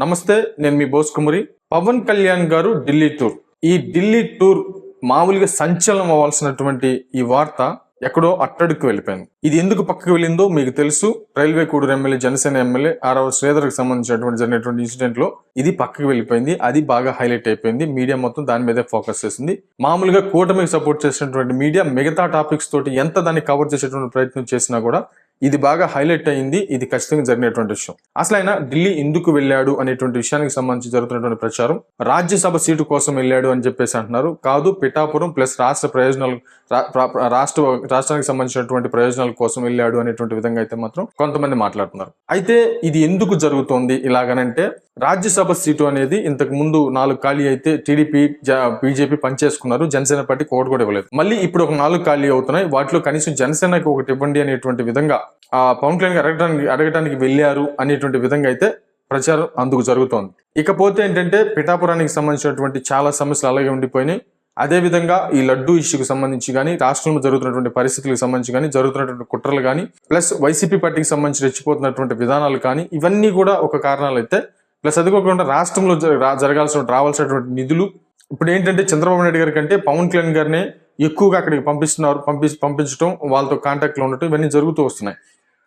నమస్తే, నేను మీ బోస్ కుమరి. పవన్ కళ్యాణ్ గారు ఢిల్లీ టూర్. ఈ ఢిల్లీ టూర్ మామూలుగా సంచలనం అవ్వాల్సినటువంటి ఈ వార్త ఎక్కడో అట్టడుకు వెళ్ళిపోయింది. ఇది ఎందుకు పక్కకు వెళ్ళిందో మీకు తెలుసు. Railway Kuduru MLA, Janasena MLA ఆరవ శ్రీధర్కి సంబంధించినటువంటి జరిగినటువంటి ఇన్సిడెంట్ లో ఇది పక్కకు వెళ్ళిపోయింది. అది బాగా హైలైట్ అయిపోయింది. మీడియా మొత్తం దాని మీదే ఫోకస్ చేసింది. మామూలుగా కూటమికి సపోర్ట్ చేసినటువంటి మీడియా మిగతా టాపిక్స్ తోటి ఎంత దాన్ని కవర్ చేసేటువంటి ప్రయత్నం చేసినా కూడా ఇది బాగా హైలైట్ అయింది. ఇది ఖచ్చితంగా జరిగినటువంటి విషయం. అసలు ఆయన ఢిల్లీ ఎందుకు వెళ్ళాడు అనేటువంటి విషయానికి సంబంధించి జరుగుతున్నటువంటి ప్రచారం, రాజ్యసభ సీటు కోసం వెళ్ళాడు అని చెప్పేసి అంటున్నారు. కాదు, పిఠాపురం ప్లస్ రాష్ట్ర ప్రయోజనాలు, రాష్ట్రానికి సంబంధించినటువంటి ప్రయోజనాల కోసం వెళ్ళాడు అనేటువంటి విధంగా అయితే మాత్రం కొంతమంది మాట్లాడుతున్నారు. అయితే ఇది ఎందుకు జరుగుతోంది ఇలాగనంటే, రాజ్యసభ సీటు అనేది ఇంతకు ముందు 4 ఖాళీ అయితే టీడీపీ, బీజేపీ పనిచేసుకున్నారు. జనసేన పార్టీకి ఒకటి కూడా ఇవ్వలేదు. మళ్ళీ ఇప్పుడు ఒక 4 ఖాళీ అవుతున్నాయి. వాటిలో కనీసం జనసేనకి ఒకటి ఇవ్వండి అనేటువంటి విధంగా పవన్ కళ్యాణ్ అడగటానికి వెళ్ళారు అనేటువంటి విధంగా అయితే ప్రచారం అందుకు జరుగుతోంది. ఇకపోతే ఏంటంటే, పిఠాపురానికి సంబంధించినటువంటి చాలా సమస్యలు అలాగే ఉండిపోయినాయి. అదేవిధంగా ఈ లడ్డూ ఇష్యూకి సంబంధించి కానీ, రాష్ట్రంలో జరుగుతున్నటువంటి పరిస్థితులకు సంబంధించి కానీ, జరుగుతున్నటువంటి కుట్రలు కానీ, ప్లస్ వైసీపీ పార్టీకి సంబంధించి రెచ్చిపోతున్నటువంటి విధానాలు కానీ, ఇవన్నీ కూడా ఒక కారణాలు అయితే, ప్లస్ అది కాకుండా రాష్ట్రంలో రావాల్సినటువంటి నిధులు ఇప్పుడు ఏంటంటే, చంద్రబాబు నాయుడు గారి కంటే పవన్ కళ్యాణ్ గారిని ఎక్కువగా అక్కడికి పంపించడం, వాళ్ళతో కాంటాక్ట్లో ఉండటం, ఇవన్నీ జరుగుతూ వస్తున్నాయి.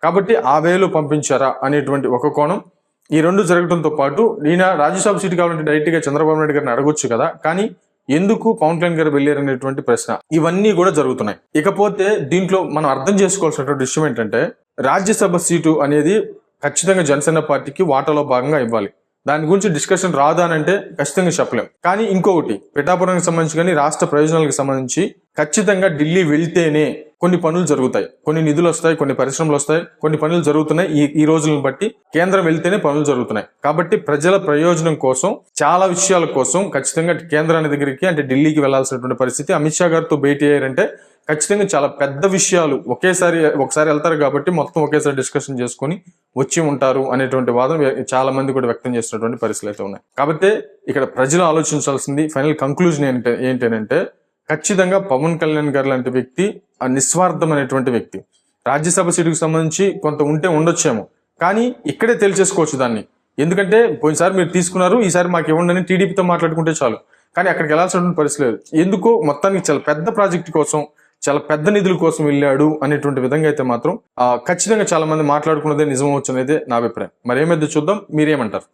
కాబట్టి ఆ వేలో పంపించారా అనేటువంటి ఒక కోణం. ఈ రెండు జరగడంతో పాటు ఈయన రాజ్యసభ సీటు కావాలంటే డైరెక్ట్ గా చంద్రబాబు నాయుడు గారిని అడగొచ్చు కదా, కానీ ఎందుకు పవన్ కళ్యాణ్ గారు వెళ్ళారనేటువంటి ప్రశ్న, ఇవన్నీ కూడా జరుగుతున్నాయి. ఇకపోతే దీంట్లో మనం అర్థం చేసుకోవాల్సినటువంటి విషయం ఏంటంటే, రాజ్యసభ సీటు అనేది ఖచ్చితంగా జనసేన పార్టీకి వాటాలో భాగంగా ఇవ్వాలి. దాని గురించి డిస్కషన్ రాదా అని అంటే ఖచ్చితంగా చెప్పలేం. కానీ ఇంకొకటి, పిఠాపురానికి సంబంధించి కానీ, రాష్ట్ర ప్రయోజనాలకు సంబంధించి ఖచ్చితంగా ఢిల్లీ వెళ్తేనే కొన్ని పనులు జరుగుతాయి, కొన్ని నిధులు వస్తాయి, కొన్ని పరిశ్రమలు వస్తాయి, కొన్ని పనులు జరుగుతున్నాయి. ఈ రోజులను బట్టి కేంద్రం వెళ్తేనే పనులు జరుగుతున్నాయి. కాబట్టి ప్రజల ప్రయోజనం కోసం, చాలా విషయాల కోసం ఖచ్చితంగా కేంద్రాన్ని దగ్గరికి అంటే ఢిల్లీకి వెళ్లాల్సినటువంటి పరిస్థితి. అమిత్ షా గారితో భేటీ అయ్యారంటే ఖచ్చితంగా చాలా పెద్ద విషయాలు ఒకసారి వెళ్తారు కాబట్టి మొత్తం ఒకేసారి డిస్కషన్ చేసుకొని వచ్చి ఉంటారు అనేటువంటి వాదన చాలా మంది కూడా వ్యక్తం చేసినటువంటి పరిస్థితులు అయితే ఉన్నాయి. కాబట్టి ఇక్కడ ప్రజలు ఆలోచించాల్సింది ఫైనల్ కంక్లూజన్ ఏంటంటే, ఖచ్చితంగా పవన్ కళ్యాణ్ గారు లాంటి వ్యక్తి నిస్వార్థమైనటువంటి వ్యక్తి. రాజ్యసభ సీటుకు సంబంధించి కొంత ఉంటే ఉండొచ్చేమో, కానీ ఇక్కడే తెలిసేసుకోవచ్చు దాన్ని. ఎందుకంటే పోయినసారి మీరు తీసుకున్నారు, ఈసారి మాకు ఇవ్వండి అని టీడీపీతో మాట్లాడుకుంటే చాలు. కానీ అక్కడికి వెళ్ళాల్సినటువంటి పరిస్థితి లేదు. ఎందుకో మొత్తానికి చాలా పెద్ద ప్రాజెక్టు కోసం, చాలా పెద్ద నిధుల కోసం వెళ్ళాడు అనేటువంటి విధంగా అయితే మాత్రం ఖచ్చితంగా చాలా మంది మాట్లాడుకున్నదే నిజమవచ్చు అనేది నా అభిప్రాయం. మరి ఏమైతే చూద్దాం, మీరేమంటారు?